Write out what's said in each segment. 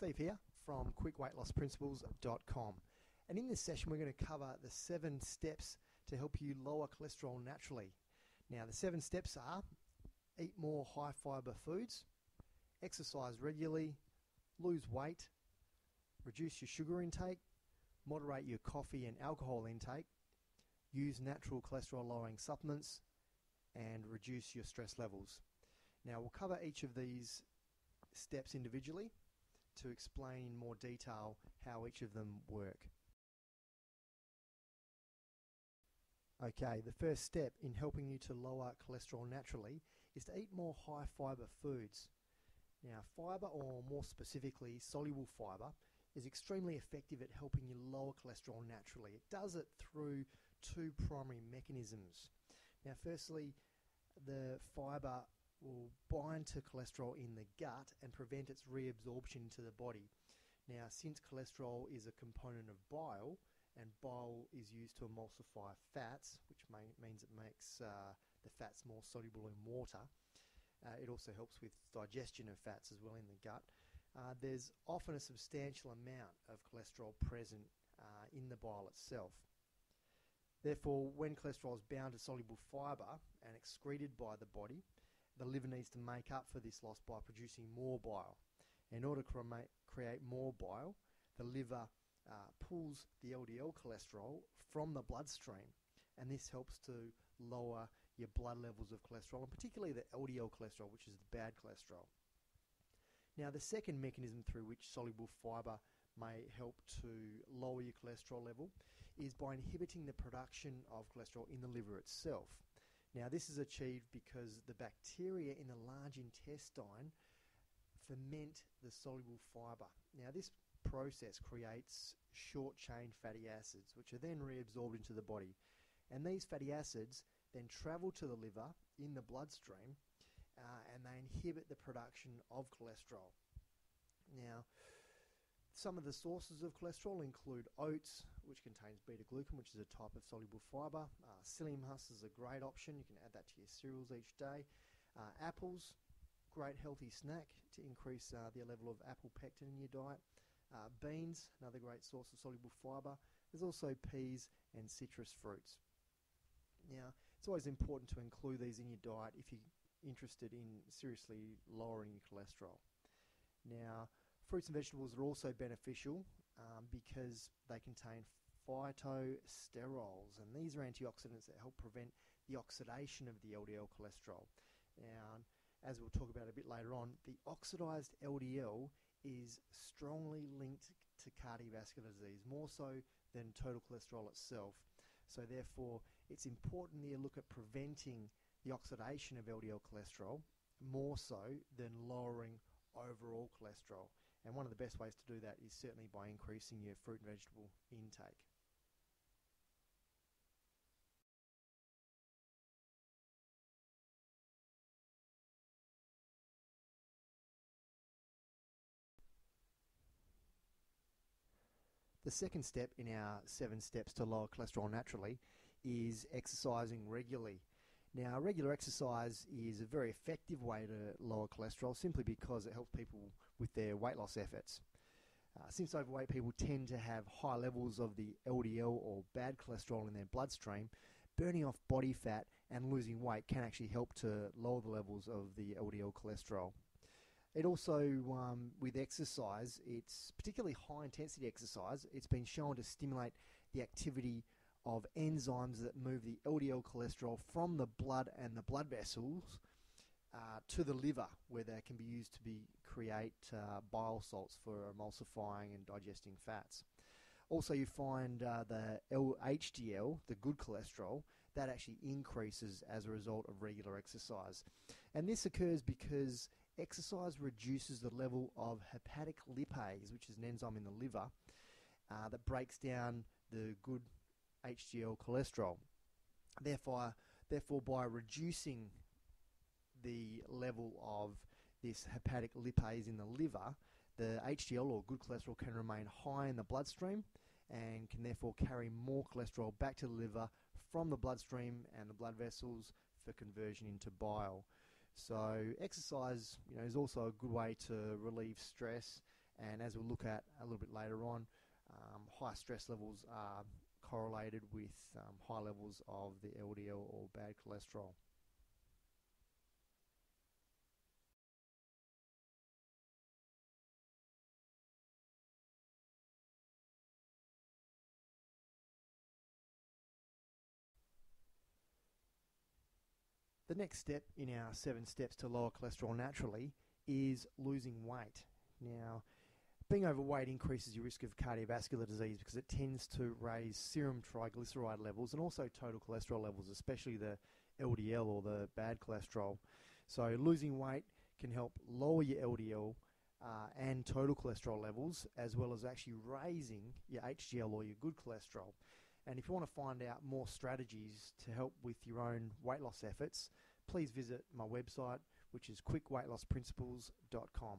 Steve here from QuickWeightLossPrinciples.com, and in this session we're going to cover the 7 steps to help you lower cholesterol naturally. Now the 7 steps are: eat more high fibre foods, exercise regularly, lose weight, reduce your sugar intake, moderate your coffee and alcohol intake, use natural cholesterol lowering supplements, and reduce your stress levels. Now we'll cover each of these steps individually to explain in more detail how each of them work. Okay, the first step in helping you to lower cholesterol naturally is to eat more high fibre foods. Now fibre, or more specifically soluble fibre, is extremely effective at helping you lower cholesterol naturally. It does it through 2 primary mechanisms. Now firstly, the fibre will bind to cholesterol in the gut and prevent its reabsorption into the body. Now, since cholesterol is a component of bile, and bile is used to emulsify fats, which means it makes the fats more soluble in water, it also helps with digestion of fats as well in the gut. There's often a substantial amount of cholesterol present in the bile itself. Therefore, when cholesterol is bound to soluble fibre and excreted by the body, the liver needs to make up for this loss by producing more bile. In order to create more bile, the liver pulls the LDL cholesterol from the bloodstream, and this helps to lower your blood levels of cholesterol, and particularly the LDL cholesterol, which is the bad cholesterol. Now, the second mechanism through which soluble fibre may help to lower your cholesterol level is by inhibiting the production of cholesterol in the liver itself. Now this is achieved because the bacteria in the large intestine ferment the soluble fibre. Now this process creates short-chain fatty acids, which are then reabsorbed into the body. And these fatty acids then travel to the liver in the bloodstream and they inhibit the production of cholesterol. Now, some of the sources of cholesterol include oats, which contains beta-glucan, which is a type of soluble fibre. Psyllium husk is a great option. You can add that to your cereals each day. Apples, great healthy snack to increase the level of apple pectin in your diet. Beans, another great source of soluble fibre. There's also peas and citrus fruits. Now, it's always important to include these in your diet if you're interested in seriously lowering your cholesterol. Now, fruits and vegetables are also beneficial because they contain phytosterols, and these are antioxidants that help prevent the oxidation of the LDL cholesterol. Now, as we'll talk about a bit later on, the oxidized LDL is strongly linked to cardiovascular disease, more so than total cholesterol itself. So therefore, it's important that you look at preventing the oxidation of LDL cholesterol more so than lowering overall cholesterol. And one of the best ways to do that is certainly by increasing your fruit and vegetable intake. The second step in our 7 steps to lower cholesterol naturally is exercising regularly. Now, regular exercise is a very effective way to lower cholesterol simply because it helps people with their weight loss efforts. Since overweight people tend to have high levels of the LDL or bad cholesterol in their bloodstream, burning off body fat and losing weight can actually help to lower the levels of the LDL cholesterol. It also, with exercise, it's particularly high intensity exercise, it's been shown to stimulate the activity of enzymes that move the LDL cholesterol from the blood and the blood vessels to the liver, where they can be used to create bile salts for emulsifying and digesting fats. Also, you find the HDL, the good cholesterol, that actually increases as a result of regular exercise. And this occurs because exercise reduces the level of hepatic lipase, which is an enzyme in the liver that breaks down the good HDL cholesterol. Therefore, by reducing the level of this hepatic lipase in the liver, the HDL or good cholesterol can remain high in the bloodstream and can therefore carry more cholesterol back to the liver from the bloodstream and the blood vessels for conversion into bile. So exercise, is also a good way to relieve stress And as we'll look at a little bit later on, high stress levels are correlated with high levels of the LDL or bad cholesterol. The next step in our 7 steps to lower cholesterol naturally is losing weight. Now, being overweight increases your risk of cardiovascular disease because it tends to raise serum triglyceride levels and also total cholesterol levels, especially the LDL or the bad cholesterol. So losing weight can help lower your LDL and total cholesterol levels, as well as actually raising your HDL or your good cholesterol. And if you want to find out more strategies to help with your own weight loss efforts, please visit my website, which is quickweightlossprinciples.com.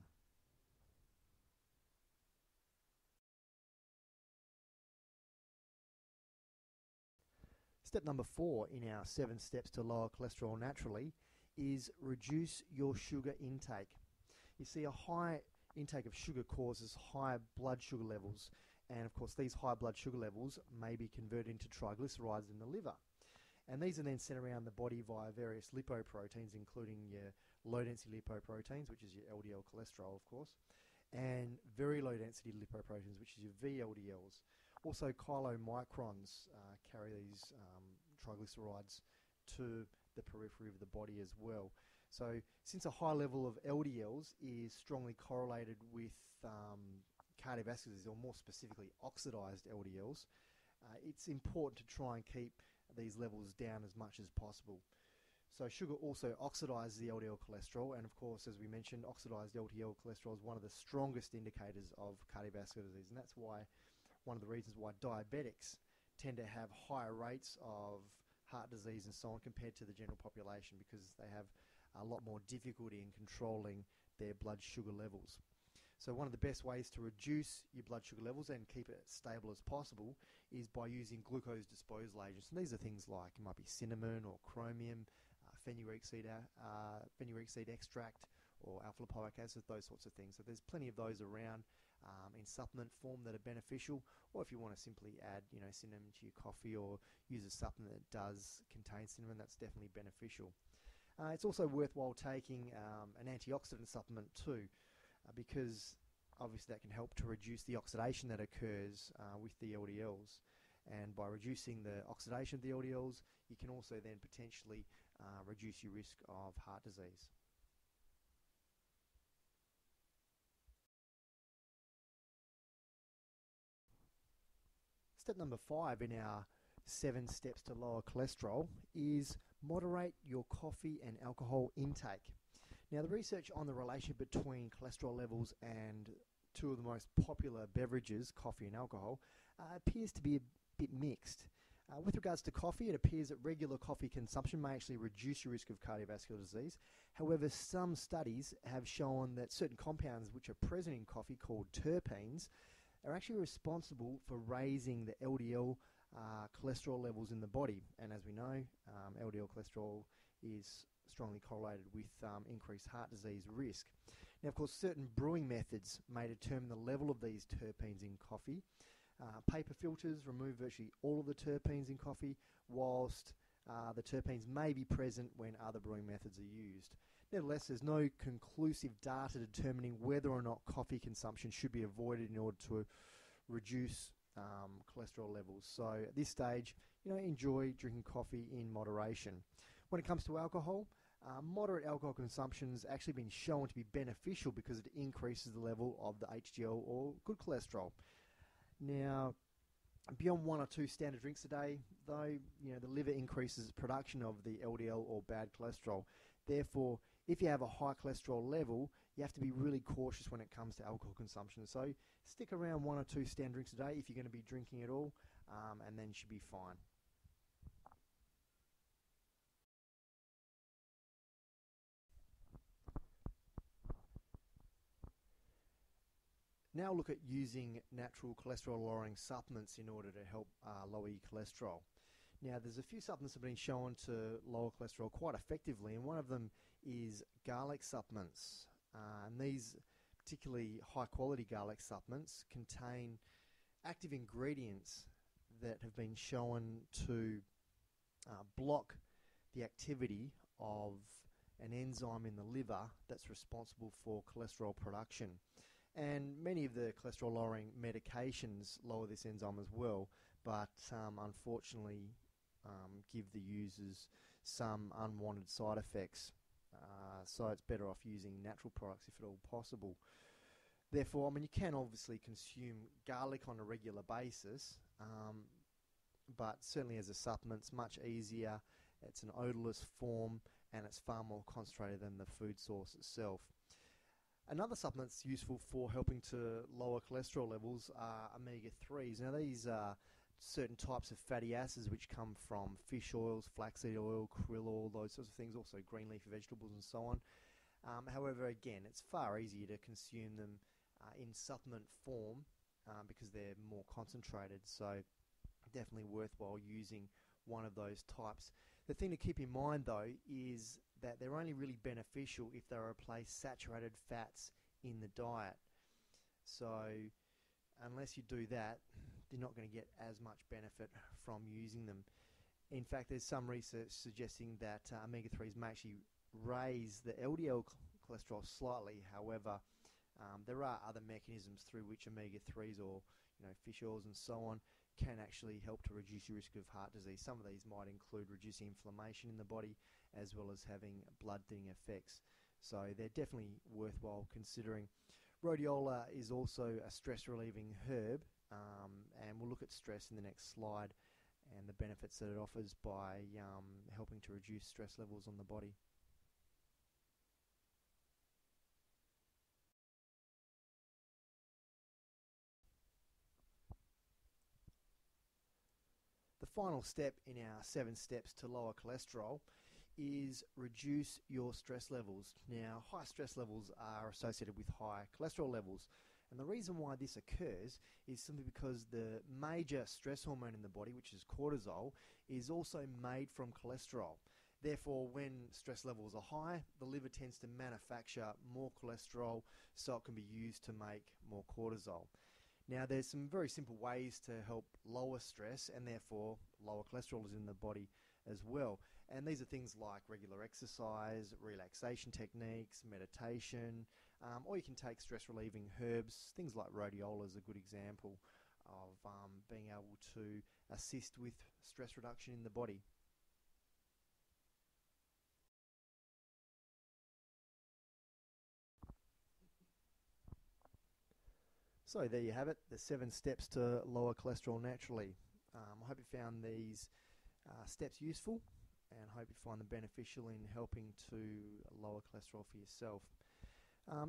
Step number 4 in our 7 steps to lower cholesterol naturally is reduce your sugar intake. You see, a high intake of sugar causes high blood sugar levels, and of course these high blood sugar levels may be converted into triglycerides in the liver. And these are then sent around the body via various lipoproteins, including your low-density lipoproteins, which is your LDL cholesterol, of course, and very low-density lipoproteins, which is your VLDLs. Also, chylomicrons carry these triglycerides to the periphery of the body as well. So, since a high level of LDLs is strongly correlated with cardiovascular disease, or more specifically oxidized LDLs, it's important to try and keep these levels down as much as possible. So sugar also oxidizes the LDL cholesterol, and of course, as we mentioned, oxidized LDL cholesterol is one of the strongest indicators of cardiovascular disease, and that's why one of the reasons why diabetics tend to have higher rates of heart disease and so on compared to the general population, because they have a lot more difficulty in controlling their blood sugar levels. So one of the best ways to reduce your blood sugar levels and keep it as stable as possible is by using glucose disposal agents. And these are things like, it might be cinnamon or chromium, fenugreek seed extract, or alpha-lipoic acid, those sorts of things. So there's plenty of those around in supplement form that are beneficial. Or if you want to simply add, cinnamon to your coffee, or use a supplement that does contain cinnamon, that's definitely beneficial. It's also worthwhile taking an antioxidant supplement too, because obviously that can help to reduce the oxidation that occurs with the LDLs. And by reducing the oxidation of the LDLs, you can also then potentially reduce your risk of heart disease. Step number 5 in our 7 steps to lower cholesterol is moderate your coffee and alcohol intake. Now, the research on the relationship between cholesterol levels and two of the most popular beverages, coffee and alcohol, appears to be a bit mixed. With regards to coffee, it appears that regular coffee consumption may actually reduce your risk of cardiovascular disease. However, some studies have shown that certain compounds which are present in coffee, called terpenes, are actually responsible for raising the LDL cholesterol levels in the body. And as we know, LDL cholesterol is strongly correlated with increased heart disease risk. Now, of course, certain brewing methods may determine the level of these terpenes in coffee. Paper filters remove virtually all of the terpenes in coffee, whilst the terpenes may be present when other brewing methods are used. Nevertheless, there's no conclusive data determining whether or not coffee consumption should be avoided in order to reduce cholesterol levels. So at this stage, enjoy drinking coffee in moderation. When it comes to alcohol, moderate alcohol consumption has actually been shown to be beneficial because it increases the level of the HDL or good cholesterol. Now, beyond 1 or 2 standard drinks a day, though, the liver increases production of the LDL or bad cholesterol. Therefore, if you have a high cholesterol level, you have to be really cautious when it comes to alcohol consumption. So stick around 1 or 2 standard drinks a day if you're going to be drinking at all, and then you should be fine. Now look at using natural cholesterol-lowering supplements in order to help lower your cholesterol. Now, there's a few supplements that have been shown to lower cholesterol quite effectively, and one of them is garlic supplements. And these particularly high quality garlic supplements, contain active ingredients that have been shown to block the activity of an enzyme in the liver that's responsible for cholesterol production. And many of the cholesterol lowering medications lower this enzyme as well, but unfortunately give the users some unwanted side effects. So it's better off using natural products if at all possible. Therefore, I mean, you can obviously consume garlic on a regular basis, but certainly as a supplement, it's much easier. It's an odorless form, and it's far more concentrated than the food source itself. Another supplement that's useful for helping to lower cholesterol levels are omega-3s. Now, these are certain types of fatty acids which come from fish oils, flaxseed oil, krill oil, those sorts of things, also green leafy vegetables and so on. However, again, it's far easier to consume them in supplement form because they're more concentrated, so definitely worthwhile using one of those types. The thing to keep in mind, though, is that they're only really beneficial if they replace saturated fats in the diet. So unless you do that, you're not going to get as much benefit from using them. In fact, there's some research suggesting that omega-3s may actually raise the LDL cholesterol slightly. However, there are other mechanisms through which omega-3s or fish oils and so on can actually help to reduce your risk of heart disease. Some of these might include reducing inflammation in the body as well as having blood thinning effects. So they're definitely worthwhile considering. Rhodiola is also a stress-relieving herb, and we'll look at stress in the next slide and the benefits that it offers by helping to reduce stress levels on the body. The final step in our 7 steps to lower cholesterol is reduce your stress levels. Now, high stress levels are associated with high cholesterol levels. And the reason why this occurs is simply because the major stress hormone in the body, which is cortisol, is also made from cholesterol. Therefore, when stress levels are high, the liver tends to manufacture more cholesterol so it can be used to make more cortisol. Now, there's some very simple ways to help lower stress and therefore lower cholesterol in the body as well. And these are things like regular exercise, relaxation techniques, meditation, or you can take stress-relieving herbs. Things like rhodiola is a good example of being able to assist with stress reduction in the body. So there you have it, the 7 steps to lower cholesterol naturally. I hope you found these steps useful, and hope you find them beneficial in helping to lower cholesterol for yourself.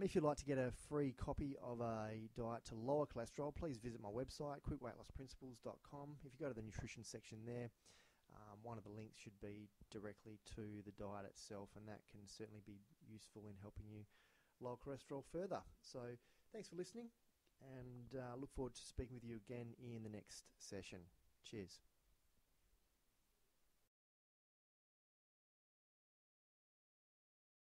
If you'd like to get a free copy of a diet to lower cholesterol, please visit my website, quickweightlossprinciples.com. If you go to the nutrition section there, one of the links should be directly to the diet itself, and that can certainly be useful in helping you lower cholesterol further. So thanks for listening, and look forward to speaking with you again in the next session. Cheers.